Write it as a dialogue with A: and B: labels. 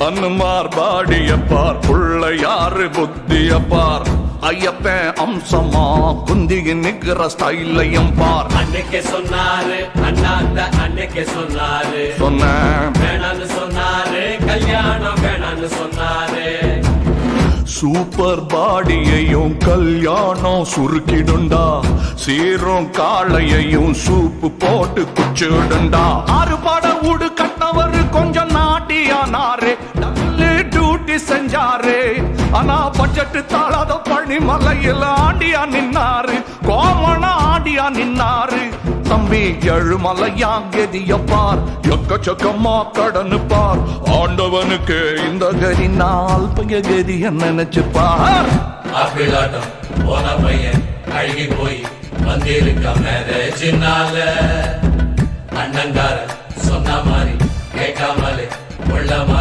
A: அன்னுமார் பாடியப்பார் பிள்ளையாரு புத்தியப்பார் ஐயப்பன் அம்சமா குந்திக்கு நிக்கிற ஸ்டைலையும் பார்.
B: அன்னைக்கு சொன்னாரு அண்ணாத்த அன்னைக்கு சொன்னாரு
A: சொன்னேன்
B: வேணான்னு சொன்னாரு கல்யாணம் வேணான்னு சொன்னாரு.
A: சூப்பர் பாடியையும் கல்யாணம் சுருக்கிடுண்டா சீரும் காளையையும் சூப்பு போட்டு குச்சிடுண்டா. ஆறு பாட ஊடு கட்டவரு கொஞ்சம் நாட்டியானாரு டியூட்டி செஞ்சாரு. ஆனா பட்ஜெட் தாளாத பழனிமலையில் ஆண்டியா நின்னாரு கோமண ஆண்டியா நின்னாரு. தம்பி எழுமலையா கெதியப்பார் எக்கச்சக்கமா கடனு பார். ஆண்டவனுக்கு இந்த கதி நாள் பைய கதிய நினைச்சு பார்.
B: ஆப்பிளாட்டம் போன பையன் அழுகி போய் வந்திருக்க மேரேஜினால அண்ணங்கார சொன்ன மாதிரி கேட்காமலே உள்ள மாதிரி